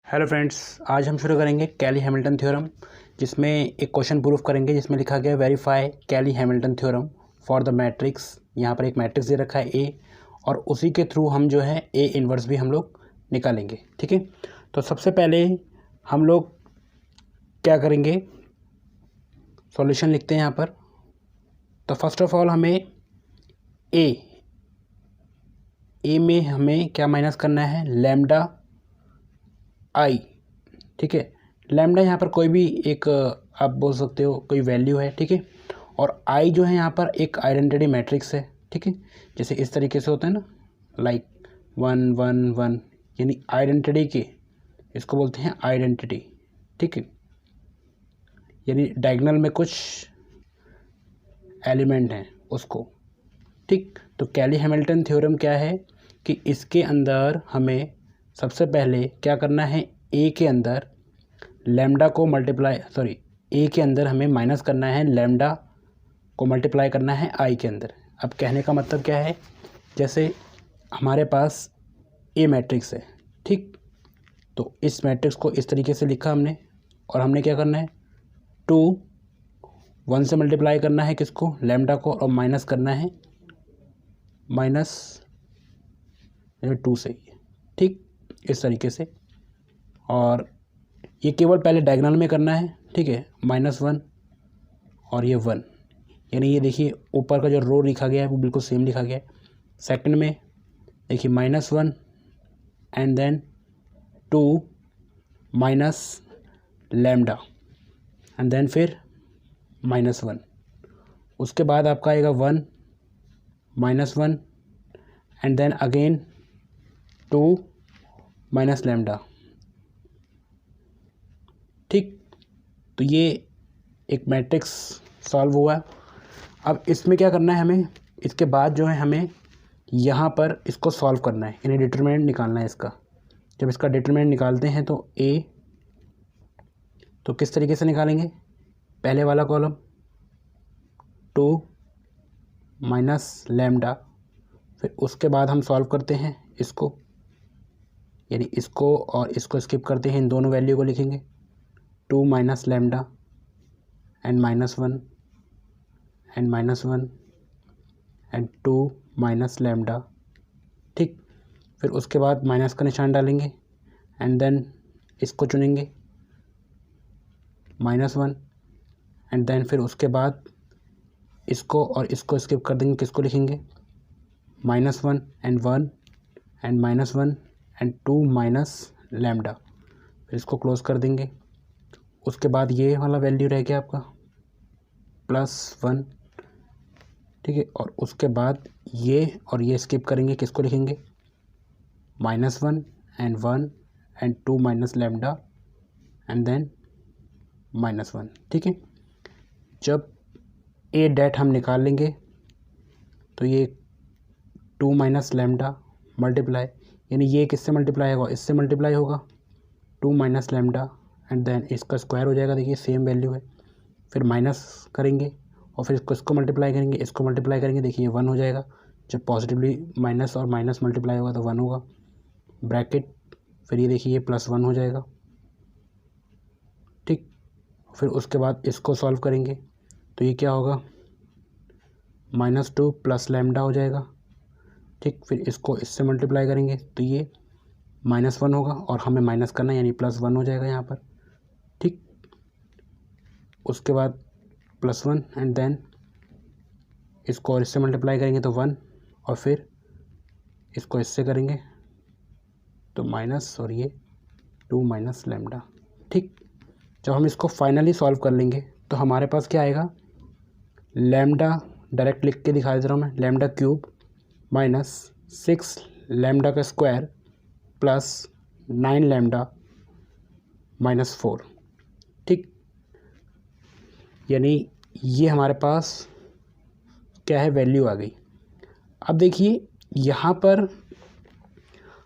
Hello friends, आज हम शुरू करेंगे कैली हैमिल्टन थ्योरम, जिसमें एक क्वेश्चन प्रूफ करेंगे जिसमें लिखा गया verify Cayley Hamilton theorem for the matrix. यहाँ पर एक मैट्रिक्स दे रखा है ए, और उसी के थ्रू हम जो है ए इन्वर्स भी हम लोग निकालेंगे। ठीक है, तो सबसे पहले हम लोग क्या करेंगे, सॉल्यूशन लिखते हैं यहाँ पर। तो फर्स्ट ऑफ ऑल हमें ए में हमें क्या माइनस करना है, लैम्डा आई। ठीक है, लैम्डा यहाँ पर कोई भी एक आप बोल सकते हो कोई वैल्यू है। ठीक है, और आई जो है यहाँ पर एक आइडेंटिटी मैट्रिक्स है। ठीक है, जैसे इस तरीके से होता है ना, लाइक 1 1 1, यानी आइडेंटिटी के, इसको बोलते हैं आइडेंटिटी। ठीक है, यानी डायगोनल में कुछ एलिमेंट हैं उसको। ठीक, तो कैली हैमिल्टन थ्योरम क्या है कि इसके अंदर हमें सबसे पहले क्या करना है, ए के अंदर लैम्डा को ए के अंदर हमें माइनस करना है, लैम्डा को मल्टीप्लाई करना है आई के अंदर। अब कहने का मतलब क्या है, जैसे हमारे पास ए मैट्रिक्स है। ठीक, तो इस मैट्रिक्स को इस तरीके से लिखा हमने, और हमने क्या करना है, 1 से मल्टीप्लाई करना है किसको, लैम्डा को, और माइनस करना है -2 से। ठीक, इस तरीके से, और ये केवल पहले डायगोनल में करना है। ठीक है, -1 और ये 1, यानी ये देखिए ऊपर का जो रो लिखा गया है वो बिल्कुल सेम लिखा गया है। सेकंड में देखिए -1 and then 2 minus lambda and then फिर -1। उसके बाद आपका आएगा 1 -1 and then again 2 minus lambda. ठीक, तो ये एक मैट्रिक्स सॉल्व हुआ। अब इसमें क्या करना है हमें, इसके बाद जो है हमें यहाँ पर इसको सॉल्व करना है, यानी डिटरमिनेंट निकालना है इसका। जब इसका डिटरमिनेंट निकालते हैं तो ए, तो किस तरीके से निकालेंगे, पहले वाला कॉलम 2 माइनस लैम्डा, फिर उसके बाद हम सॉल्व करते हैं इसको, यानी इसको और इसको स्किप करते हैं, इन दोनों वैल्यू को लिखेंगे 2 minus lambda and -1 and -1 and 2 minus lambda. ठीक, फिर उसके बाद माइनस का निशान डालेंगे एंड देन इसको चुनेंगे -1 एंड देन फिर उसके बाद इसको और इसको स्किप कर देंगे, किसको लिखेंगे -1 and 1 and -1 and 2 minus lambda, फिर इसको क्लोज कर देंगे। उसके बाद ये वाला वैल्यू रह गया आपका +1। ठीक है, और उसके बाद ये और ये स्किप करेंगे, किसको लिखेंगे -1 and 1 and 2 minus lambda and then -1। ठीक है, जब ए डैट हम निकाल लेंगे तो ये 2 माइनस लैम्डा मल्टीप्लाई, यानी ये किससे मल्टीप्लाई होगा, इससे मल्टीप्लाई होगा 2 माइनस लैम्डा एंड देन इसका स्क्वायर हो जाएगा। देखिए सेम वैल्यू है, फिर माइनस करेंगे और फिर इसको मल्टीप्लाई करेंगे, इसको मल्टीप्लाई करेंगे, देखिए ये 1 हो जाएगा। जब पॉजिटिवली माइनस और माइनस मल्टीप्लाई होगा तो 1 होगा, ब्रैकेट, फिर ये देखिए ये +1 हो जाएगा। ठीक, फिर उसके बाद इसको सॉल्व करेंगे तो ये क्या होगा, -2 प्लस लैम्डा हो जाएगा। ठीक, फिर इसको इससे मल्टीप्लाई करेंगे तो ये -1 होगा, और हमें माइनस करना है यानी +1 हो जाएगा यहाँ पर। ठीक, उसके बाद +1 एंड देन इसको और इससे मल्टीप्लाई करेंगे तो 1, और फिर इसको इससे करेंगे तो माइनस, और ये 2 माइनस लैम्डा। ठीक, जब हम इसको फाइनली सॉल्व कर लेंगे तो हमारे पास क्या आएगा, लैम्डा डायरेक्ट लिख के दिखा देता हूँ मैं, लैम्डा क्यूब -6 लैम्डा का स्क्वायर प्लस 9 लैम्डा -4। ठीक, यानी ये हमारे पास क्या है, वैल्यू आ गई। अब देखिए यहाँ पर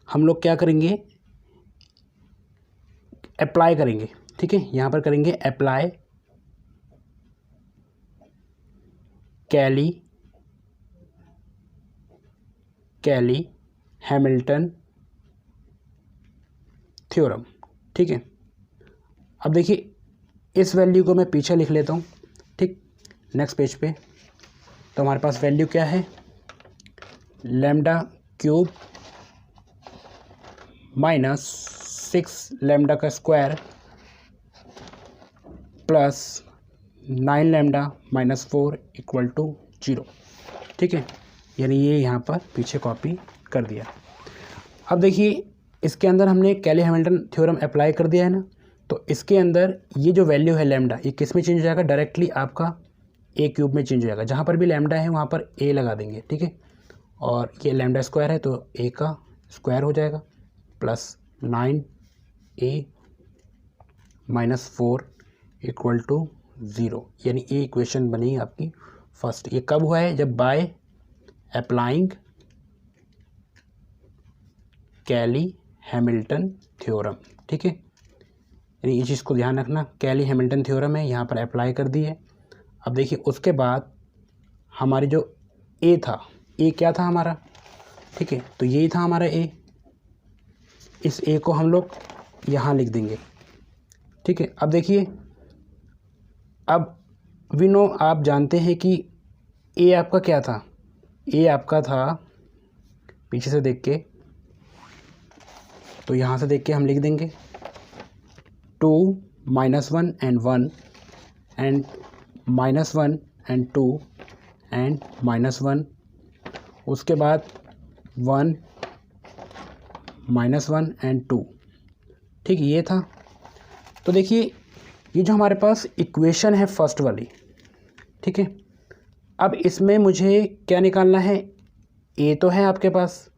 हम लोग क्या करेंगे, अप्लाई करेंगे। ठीक है, यहाँ पर करेंगे अप्लाई कैली हैमिल्टन थ्योरम। ठीक है। अब देखिए इस वैल्यू को मैं पीछे लिख लेता हूँ, ठीक, नेक्स्ट पेज पे। तो हमारे पास वैल्यू क्या है, लैम्डा क्यूब माइनस 6 लैम्डा का square plus 9 lambda minus 4 equal to 0, ठीक है। यानी ये यहाँ पर पीछे कॉपी कर दिया। अब देखिए इसके अंदर हमने कैली हैमिल्टन थ्योरम अप्लाई कर दिया है ना, तो इसके अंदर ये जो वैल्यू है लैम्डा, ये किस में चेंज हो जाएगा, डायरेक्टली आपका ए क्यूब में चेंज हो जाएगा। जहाँ पर भी लैम्डा है वहाँ पर ए लगा देंगे, ठीक है। और ये लैम्डा स्क्वायर है तो ए का स्क्वायर हो जाएगा plus 9a minus 4 equal to 0, यानी ये इक्वेशन बनी आपकी फर्स्ट। ये कब हुआ है, जब by applying Cayley Hamilton theorem, ठीक है। यानी ये चीज़ को ध्यान रखना, कैली हैमिल्टन थ्योरम है, यहाँ पर अप्लाई कर दी है। अब देखिए उसके बाद हमारी जो ए था, ए क्या था हमारा, ठीक है, तो यही था हमारा ए। इस ए को हम लोग यहाँ लिख देंगे, ठीक है। अब देखिए, अब वी नो, आप जानते हैं कि ए आपका क्या था, ए आपका था पीछे से देख के, तो यहाँ से देख के हम लिख देंगे 2 -1 एंड 1 एंड -1 एंड 2 एंड -1, उसके बाद 1 -1 एंड 2, ठीक, ये था। तो देखिए ये जो हमारे पास इक्वेशन है फर्स्ट वाली, ठीक है। अब इसमें मुझे क्या निकालना है, ए तो है आपके पास,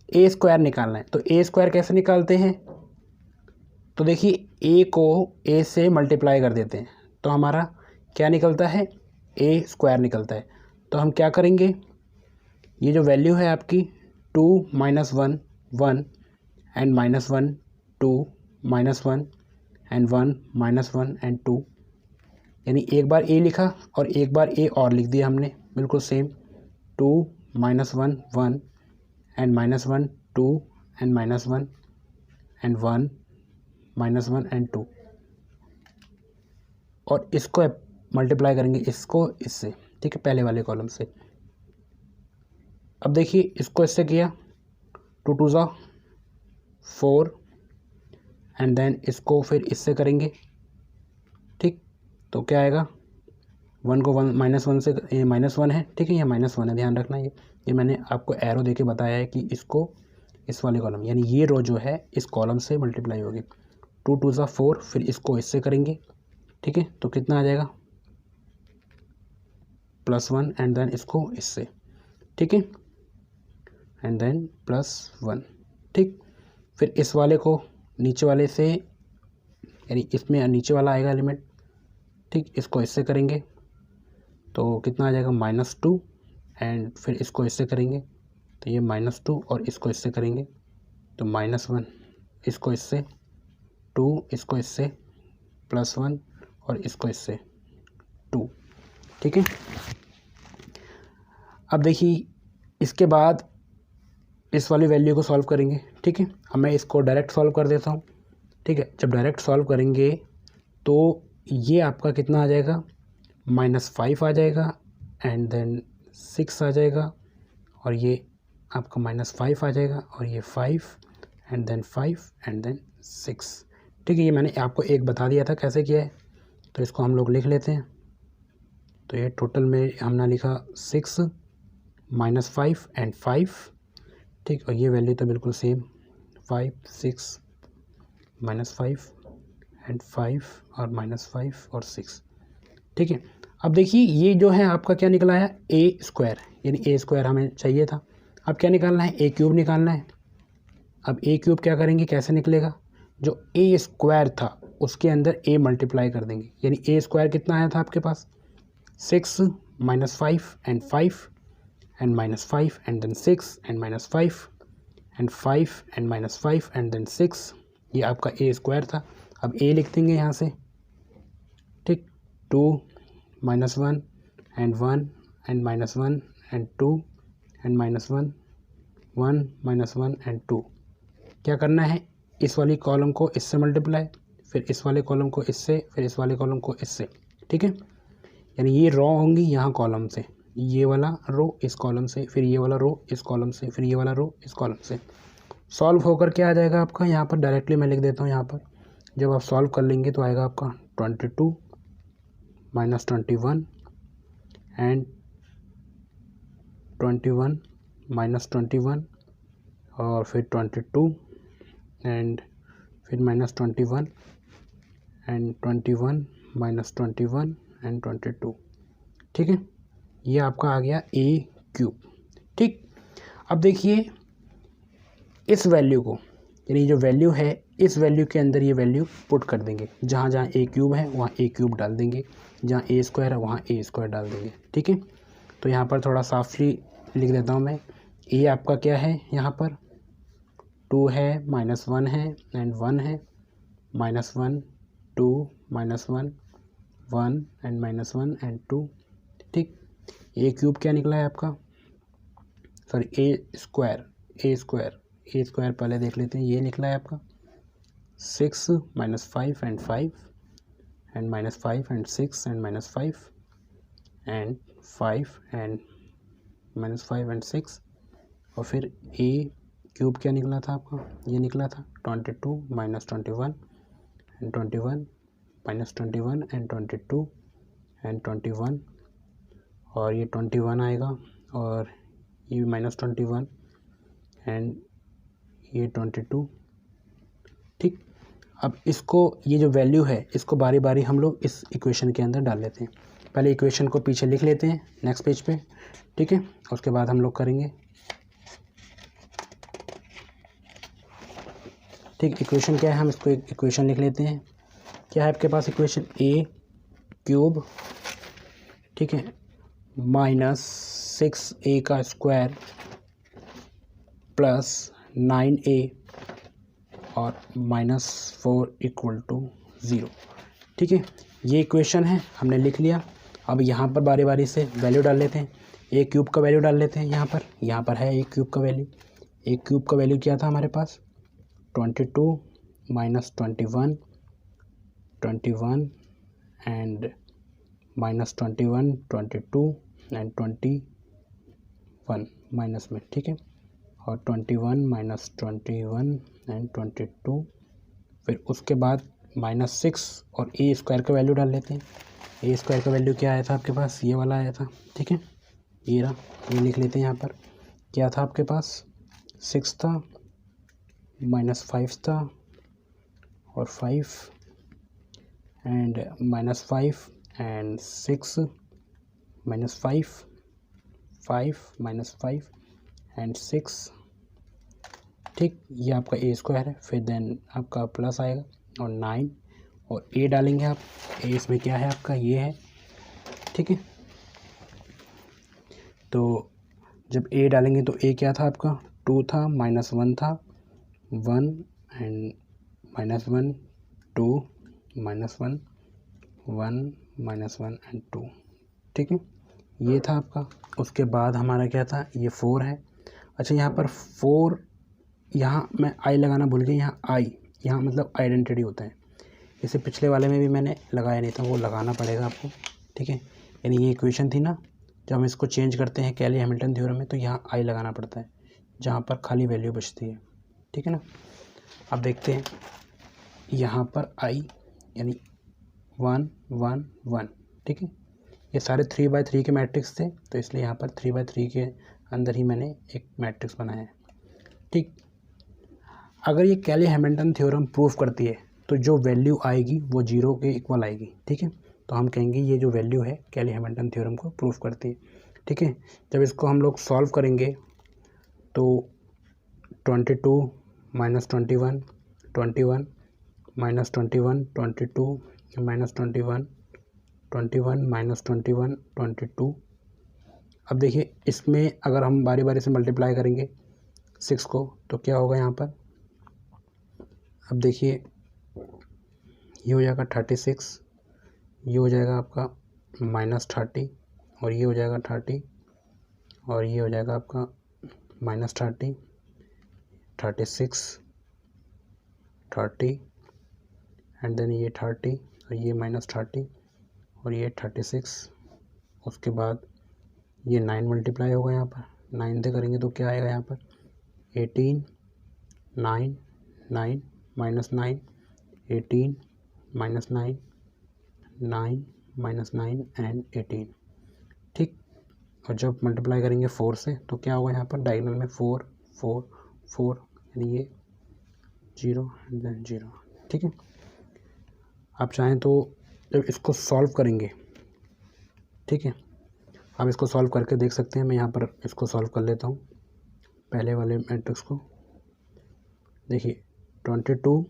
ए स्क्वायर निकालना है। तो ए स्क्वायर कैसे निकालते हैं, तो देखिए ए को ए से मल्टीप्लाई कर देते हैं, तो हमारा क्या निकलता है, ए स्क्वायर निकलता है। तो हम क्या करेंगे, ये जो वैल्यू है आपकी 2 -1 1 एंड -1 2 -1 एंड 1 -1 एंड 2, यानी एक बार ए लिखा और एक बार ए और लिख दिया हमने, बिल्कुल same. 2 -1 1 and -1 2 and -1 and 1 -1 and 2, और इसको मल्टीप्लाई करेंगे इसको इससे, ठीक है, पहले वाले कॉलम से। अब देखिए इसको इससे किया, 2 2 ज़ा 4 एंड देन इसको फिर इससे करेंगे, ठीक। तो क्या आएगा, 1 को 1 -1 से, ये -1 है, ठीक है, ये -1 है, ध्यान रखना। ये मैंने आपको एरो देके बताया है कि इसको इस वाले कॉलम, यानी ये रो जो है इस कॉलम से मल्टीप्लाई होगी। 2 2 ज़ा 4, फिर इसको इससे करेंगे, ठीक है। तो कितना आ जाएगा, +1 एंड देन इसको इससे, ठीक है, एंड देन +1, ठीक। फिर इस वाले को नीचे वाले से, यानी इसमें नीचे वाला आएगा एलिमेंट, ठीक, इसको इससे करेंगे तो कितना आ जाएगा, -2 एंड फिर इसको इससे करेंगे तो ये -2 और इसको इससे करेंगे तो -1, इसको इससे 2, इसको इससे +1 और इसको इससे 2, ठीक है। अब देखिए इसके बाद इस वाली वैल्यू को सॉल्व करेंगे, ठीक है। अब मैं इसको डायरेक्ट सॉल्व कर देता हूँ, ठीक है। जब डायरेक्ट सॉल्व करेंगे तो ये आपका कितना आ जाएगा, -5 आ जाएगा एंड देन 6 आ जाएगा, और ये आपका -5 आ जाएगा, और ये 5 एंड देन 5 एंड देन 6, ठीक है। ये मैंने आपको एक बता दिया था कैसे किया है, तो इसको हम लोग लिख लेते हैं। तो ये टोटल में हमने लिखा 6 -5 एंड 5, ठीक, और ये वैल्यू तो बिल्कुल सेम, 5 6 -5 एंड 5 और -5 और 6, ठीक है। अब देखिए ये जो है आपका क्या निकला है, ए स्क्वायर, यानी ए स्क्वायर हमें चाहिए था। अब क्या निकालना है, ए क्यूब निकालना है। अब ए क्यूब क्या करेंगे, कैसे निकलेगा, जो ए स्क्वायर था उसके अंदर ए मल्टीप्लाई कर देंगे, यानी ए स्क्वायर कितना आया था आपके पास, 6 -5 and 5 and -5 and then 6 and -5 and 5 and -5 and then 6, ये आपका ए स्क्वायर था। अब ए लिख देंगे यहाँ से, ठीक, 2 -1 and 1 and -1 and 2 and -1 1 -1 and 2। क्या करना है, इस वाली कॉलम को इससे मल्टीप्लाई, फिर इस वाले कॉलम को इससे, फिर इस वाले कॉलम को इससे, ठीक है। यानी ये रो होंगी यहाँ कॉलम से, ये वाला रो इस कॉलम से, फिर ये वाला रो इस कॉलम से, फिर ये वाला रो इस कॉलम से। सॉल्व होकर क्या आ जाएगा आपका, यहाँ पर डायरेक्टली मैं लिख देता हूँ। यहाँ पर जब आप सॉल्व कर लेंगे तो आएगा आपका 22 माइनस 21 एंड 21 माइनस 21 और फिर 22 एंड फिर माइनस 21 एंड 21 माइनस 21 एंड 22, ठीक है। ये आपका आ गया ए क्यूब, ठीक। अब देखिए इस वैल्यू को, यानी जो वैल्यू है इस वैल्यू के अंदर ये वैल्यू पुट कर देंगे। जहाँ जहाँ ए क्यूब है वहाँ ए क्यूब डाल देंगे, जहाँ ए स्क्वायर है वहाँ ए स्क्वायर डाल देंगे, ठीक है। तो यहाँ पर थोड़ा साफली लिख देता हूँ मैं। ए आपका क्या है, यहाँ पर 2 है, -1 है एंड 1 है, -1 2 -1 1 एंड -1 एंड 2, ठीक। ए क्यूब क्या निकला है आपका, सॉरी ए स्क्वायर पहले देख लेते हैं। ये निकला है आपका 6 -5 and 5 and -5 and 6 and -5 and 5 and -5 and 6, और फिर ए क्यूब क्या निकला था आपका, ये निकला था 22 -21 एंड 21 -21 एंड 22 एंड 21, और ये 21 आएगा और ये -21 एंड ये 22, ठीक। अब इसको, ये जो वैल्यू है इसको बारी बारी हम लोग इस इक्वेशन के अंदर डाल लेते हैं। पहले इक्वेशन को पीछे लिख लेते हैं नेक्स्ट पेज पे, ठीक है। उसके बाद हम लोग करेंगे, ठीक। इक्वेशन क्या है, हम इसको एक इक्वेशन लिख लेते हैं। क्या है आपके पास इक्वेशन, ए क्यूब, ठीक है, -6a का स्क्वायर प्लस 9a और -4 = 0, ठीक है। ये इक्वेशन है, हमने लिख लिया। अब यहाँ पर बारी बारी से वैल्यू डाल लेते हैं। ए क्यूब का वैल्यू डाल लेते हैं यहाँ पर है ए क्यूब का वैल्यू। ए क्यूब का वैल्यू क्या था हमारे पास, 22 -21 21 एंड -21 22 एंड 21 माइनस में, ठीक है, और 21 -21 एंड 22, फिर उसके बाद -6 और ए स्क्वायर का वैल्यू डाल लेते हैं। ए स्क्वायर का वैल्यू क्या आया था आपके पास, ये वाला आया था, ठीक है। ये रहा, ये लिख लेते हैं। यहाँ पर क्या था आपके पास, 6 था, -5 था और 5 एंड -5 एंड 6 -5 5 -5 एंड 6, ठीक। ये आपका ए स्क्वायर है, फिर देन आपका प्लस आएगा और 9 और ए डालेंगे आप। ए इसमें क्या है आपका, ये है, ठीक है। तो जब ए डालेंगे तो ए क्या था आपका, 2 था, -1 था, 1 एंड -1 2 -1 1 -1 एंड 2, ठीक है। ये था आपका। उसके बाद हमारा क्या था, ये 4 है। अच्छा, यहाँ पर 4, यहाँ मैं आई लगाना भूल गया। यहाँ आई, यहाँ मतलब आइडेंटिटी होता है। इसे पिछले वाले में भी मैंने लगाया नहीं था, वो लगाना पड़ेगा आपको, ठीक है। यानी ये इक्वेशन थी ना, जब हम इसको चेंज करते हैं कैली हैमिल्टन थ्योरम में, तो यहाँ आई लगाना पड़ता है जहाँ पर खाली वैल्यू बचती है, ठीक है ना। अब देखते हैं यहाँ पर आई यानी 1 1 1, ठीक है। ये सारे 3x3 के मैट्रिक्स थे, तो इसलिए यहाँ पर 3x3 के अंदर ही मैंने एक मैट्रिक्स बनाया है, ठीक। अगर ये कैली हैमिल्टन थ्योरम प्रूफ करती है तो जो वैल्यू आएगी वो 0 के इक्वल आएगी, ठीक है। तो हम कहेंगे ये जो वैल्यू है कैली हैमिल्टन थ्योरम को प्रूफ करती है, ठीक है। जब इसको हम लोग सॉल्व करेंगे तो 22 -21 21 -21 22 -21 21 -21 22। अब देखिए इसमें अगर हम बारी बारी से मल्टीप्लाई करेंगे 6 को तो क्या होगा यहाँ पर, अब देखिए ये हो जाएगा 36, ये हो जाएगा आपका -30 और ये हो जाएगा 30 और ये हो जाएगा आपका -30 36 30 एंड देन ये 30 और ये -30 और ये 36। उसके बाद ये 9 मल्टीप्लाई होगा यहाँ पर, 9 से करेंगे तो क्या आएगा यहाँ पर 18 9 9 -9 18 -9 9 -9 एंड 18। ठीक, और जब मल्टीप्लाई करेंगे 4 से तो क्या होगा यहाँ पर डायगोनल में 4 4 4 यानी ये 0 एंड देन 0। ठीक है, आप चाहें तो जब इसको सॉल्व करेंगे, ठीक है, आप इसको सॉल्व करके देख सकते हैं। मैं यहाँ पर इसको सॉल्व कर लेता हूँ पहले वाले मैट्रिक्स को। देखिए 22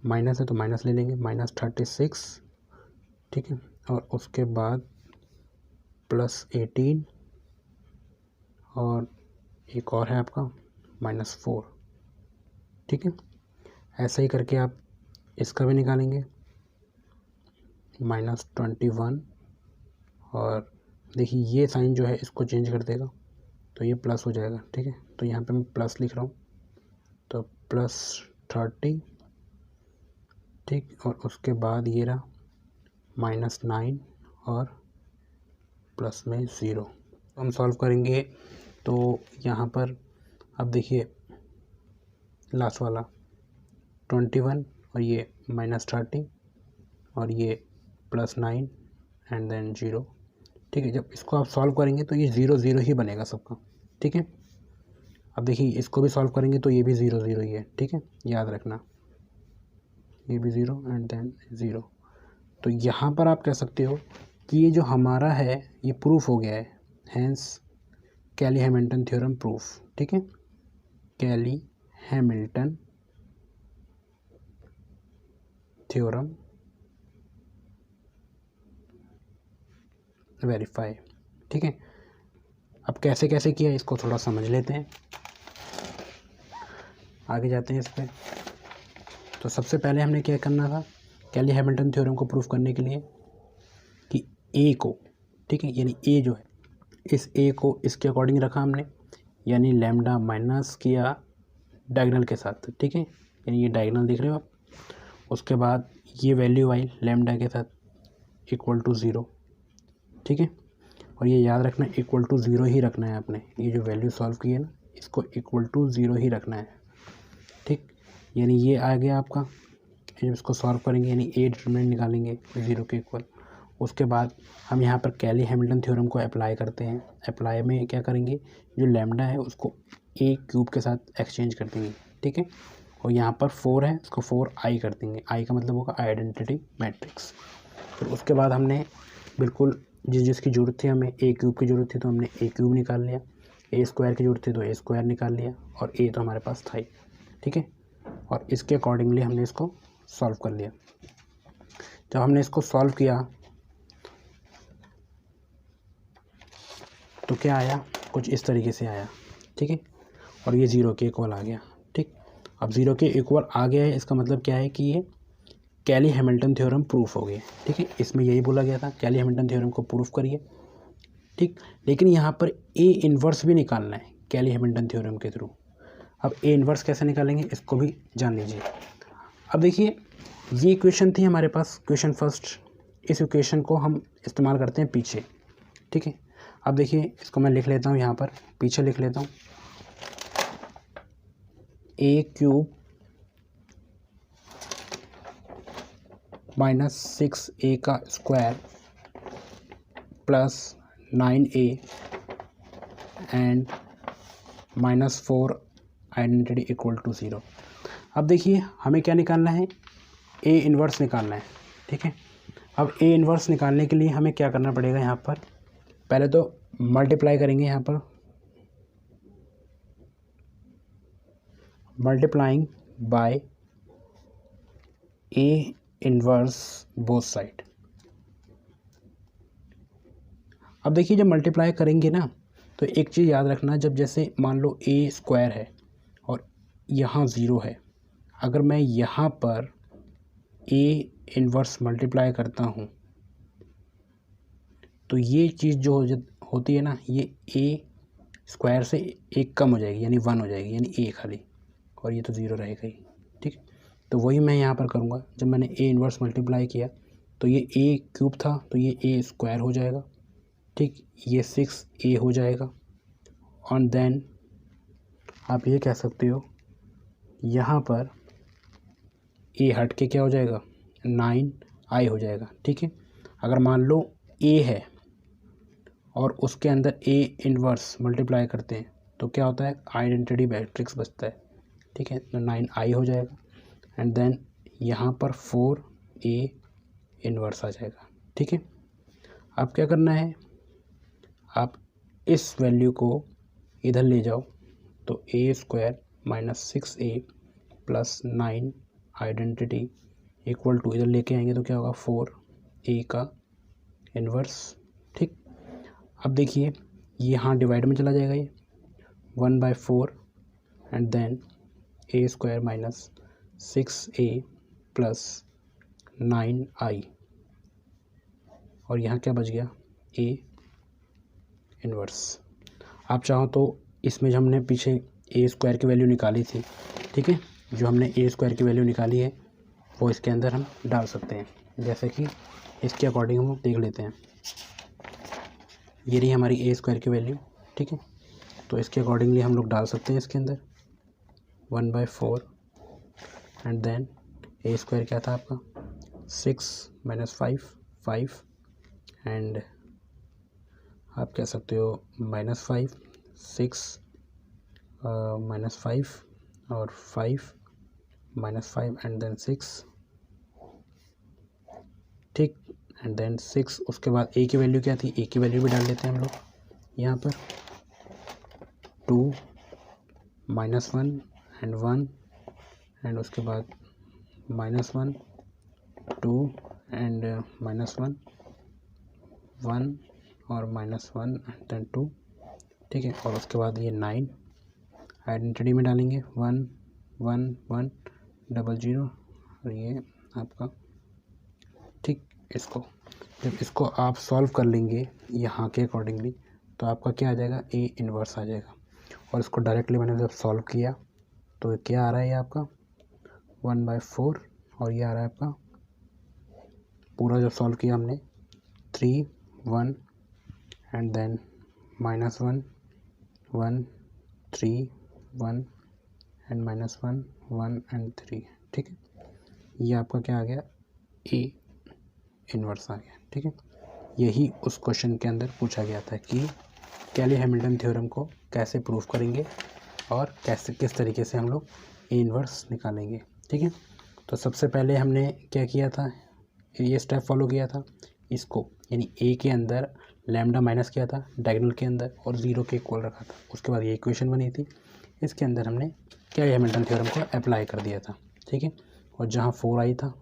माइनस है तो माइनस ले लेंगे, -36, ठीक है, और उसके बाद +18 और एक और है आपका -4। ठीक है, ऐसे ही करके आप इसका भी निकालेंगे -21 और देखिए ये साइन जो है इसको चेंज कर देगा तो ये प्लस हो जाएगा। ठीक है, तो यहाँ पे मैं प्लस लिख रहा हूँ तो +30, ठीक, और उसके बाद ये रहा -9 और प्लस में 0। तो हम सॉल्व करेंगे तो यहाँ पर अब देखिए लास्ट वाला 21 और ये -30 और ये +9 एंड देन 0। ठीक है, जब इसको आप सॉल्व करेंगे तो ये 0 0 ही बनेगा सबका। ठीक है, अब देखिए इसको भी सॉल्व करेंगे तो ये भी 0 0 ही है। ठीक है, याद रखना ये भी 0 एंड देन 0। तो यहाँ पर आप कह सकते हो कि ये जो हमारा है ये प्रूफ हो गया है, हैंस कैली हैमिल्टन थ्योरम प्रूफ। ठीक है, कैली हैमिल्टन थ्योरम वेरीफाई। ठीक है, अब कैसे कैसे किया इसको थोड़ा समझ लेते हैं, आगे जाते हैं इस पर। तो सबसे पहले हमने क्या करना था कैली हैमिल्टन थ्योरम को प्रूफ करने के लिए कि ए को, ठीक है, यानी ए जो है इस ए को इसके अकॉर्डिंग रखा हमने, यानी लैम्डा माइनस किया डायगोनल के साथ। ठीक है, यानी ये डायगोनल देख रहे हो आप। उसके बाद ये वैल्यू आई लैम्डा के साथ इक्वल टू 0। ठीक है, और ये याद रखना इक्वल टू 0 ही रखना है आपने, ये जो वैल्यू सॉल्व की है ना इसको इक्वल टू 0 ही रखना है। ठीक, यानी ये आ गया आपका, जब इसको सॉल्व करेंगे यानी ए डिटरमिनेंट निकालेंगे 0 के इक्वल। उसके बाद हम यहाँ पर कैली हैमिल्टन थ्योरम को अप्लाई करते हैं। अप्लाई में क्या करेंगे, जो लैम्डा है उसको ए क्यूब के साथ एक्सचेंज कर देंगे। ठीक है, और यहाँ पर 4 है उसको 4i कर देंगे, आई का मतलब होगा आइडेंटिटी मैट्रिक्स। फिर उसके बाद हमने बिल्कुल जिसकी ज़रूरत थी, हमें ए क्यूब की ज़रूरत थी तो हमने ए क्यूब निकाल लिया, ए स्क्वायर की ज़रूरत थी तो ए स्क्वायर निकाल लिया, और ए तो हमारे पास था ही। ठीक है, और इसके अकॉर्डिंगली हमने इसको सॉल्व कर लिया। जब हमने इसको सॉल्व किया तो क्या आया, कुछ इस तरीके से आया। ठीक है, और ये 0 के इक्वल आ गया। ठीक, अब 0 के इक्वल आ गया है, इसका मतलब क्या है कि ये कैली हैमिल्टन थ्योरम प्रूफ हो गया। ठीक है, इसमें यही बोला गया था कैली हैमिल्टन थ्योरम को प्रूफ करिए। ठीक, लेकिन यहाँ पर ए इन्वर्स भी निकालना है कैली हैमिल्टन थ्योरम के थ्रू। अब ए इन्वर्स कैसे निकालेंगे इसको भी जान लीजिए। अब देखिए ये इक्वेशन थी हमारे पास, इक्वेशन फर्स्ट, इस इक्वेशन को हम इस्तेमाल करते हैं पीछे। ठीक है, अब देखिए इसको मैं लिख लेता हूँ, यहाँ पर पीछे लिख लेता हूँ, ए क्यूब -6a का square +9a and -4 identity equal to 0। अब देखिए हमें क्या निकालना है, ए इन्वर्स निकालना है। ठीक है, अब ए इन्वर्स निकालने के लिए हमें क्या करना पड़ेगा, यहाँ पर पहले तो मल्टीप्लाई करेंगे, यहाँ पर multiplying by A inverse both side. अब देखिए जब मल्टीप्लाई करेंगे ना तो एक चीज़ याद रखना, जब जैसे मान लो ए स्क्वायर है और यहाँ 0 है, अगर मैं यहाँ पर ए इन्वर्स मल्टीप्लाई करता हूँ तो ये चीज़ जो होती है ना, ये ए स्क्वायर से एक कम हो जाएगी यानी 1 हो जाएगी, यानी ए खाली, और ये तो 0 रहेगा ही। तो वही मैं यहाँ पर करूँगा। जब मैंने ए इन्वर्स मल्टीप्लाई किया तो ये ए क्यूब था तो ये ए स्क्वायर हो जाएगा, ठीक, ये 6a हो जाएगा। और देन आप ये कह सकते हो यहाँ पर ए हट के क्या हो जाएगा, 9i हो जाएगा, ठीक है। अगर मान लो ए है और उसके अंदर ए इन्वर्स मल्टीप्लाई करते हैं तो क्या होता है, आइडेंटिटी मैट्रिक्स बचता है, ठीक है। तो 9i हो जाएगा एंड देन यहाँ पर 4a इन्वर्स आ जाएगा, ठीक है। अब क्या करना है, आप इस वैल्यू को इधर ले जाओ तो A square minus 6a plus 9 identity equal to, इधर लेके आएंगे तो क्या होगा, 4a का इन्वर्स, ठीक। अब देखिए यहाँ डिवाइड में चला जाएगा ये 1/4 and then a square minus 6a plus 9i और यहाँ क्या बच गया, a इन्वर्स। आप चाहो तो इसमें जो हमने पीछे ए स्क्वायर की वैल्यू निकाली थी, ठीक है, जो हमने ए स्क्वायर की वैल्यू निकाली है वो इसके अंदर हम डाल सकते हैं। जैसे कि इसके अकॉर्डिंग हम देख लेते हैं, ये रही हमारी ए स्क्वायर की वैल्यू, ठीक है। तो इसके अकॉर्डिंगली हम लोग डाल सकते हैं इसके अंदर 1/4 एंड देन ए स्क्वायर क्या था आपका, 6 - 5 5 एंड आप कह सकते हो -5 6 -5 और 5 -5 एंड देन 6, ठीक, एंड देन 6। उसके बाद ए की वैल्यू क्या थी, ए की वैल्यू भी डाल देते हैं हम लोग यहाँ पर 2 -1 एंड 1 एंड उसके बाद -1 2 एंड -1 1 और -1 एंड देन 2, ठीक है। और उसके बाद ये 9 आइडेंटिटी में डालेंगे 1 1 1 00 और ये आपका, ठीक। इसको जब इसको आप सॉल्व कर लेंगे यहाँ के अकॉर्डिंगली तो आपका क्या आ जाएगा, ए इन्वर्स आ जाएगा। और इसको डायरेक्टली मैंने जब सॉल्व किया तो क्या आ रहा है, ये आपका 1/4 और ये आ रहा है आपका पूरा जब सॉल्व किया हमने 3 1 एंड देन -1 1 3 1 एंड -1 1 एंड 3, ठीक है। ये आपका क्या आ गया, ए इन्वर्स आ गया, ठीक है। यही उस क्वेश्चन के अंदर पूछा गया था कि कैली हैमिल्टन थ्योरम को कैसे प्रूफ करेंगे और कैसे किस तरीके से हम लोग ए इन्वर्स निकालेंगे, ठीक है। तो सबसे पहले हमने क्या किया था, ये स्टेप फॉलो किया था, इसको यानी ए के अंदर लैम्डा माइनस किया था डायगोनल के अंदर और 0 के इक्वल रखा था। उसके बाद ये इक्वेशन बनी थी, इसके अंदर हमने कैली हैमिल्टन थ्योरम को अप्लाई कर दिया था, ठीक है। और जहाँ 4i था,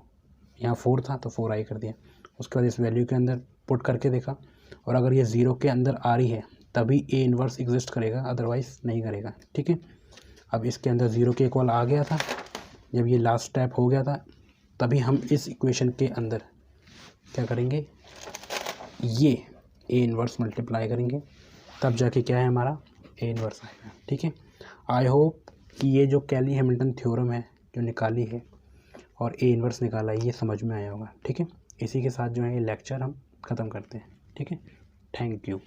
यहाँ 4 था तो 4i कर दिया। उसके बाद इस वैल्यू के अंदर पुट करके देखा और अगर ये 0 के अंदर आ रही है तभी ए इन्वर्स एग्जिस्ट करेगा, अदरवाइज़ नहीं करेगा, ठीक है। अब इसके अंदर 0 के इक्वल आ गया था, जब ये लास्ट स्टेप हो गया था तभी हम इस इक्वेशन के अंदर क्या करेंगे, ये ए इन्वर्स मल्टीप्लाई करेंगे, तब जाके क्या है हमारा ए इन्वर्स आएगा, ठीक है। आई होप कि ये जो कैली हैमिल्टन थ्योरम है जो निकाली है और ए इन्वर्स निकाला है ये समझ में आया होगा, ठीक है। इसी के साथ जो है ये लेक्चर हम ख़त्म करते हैं, ठीक है। Thank you.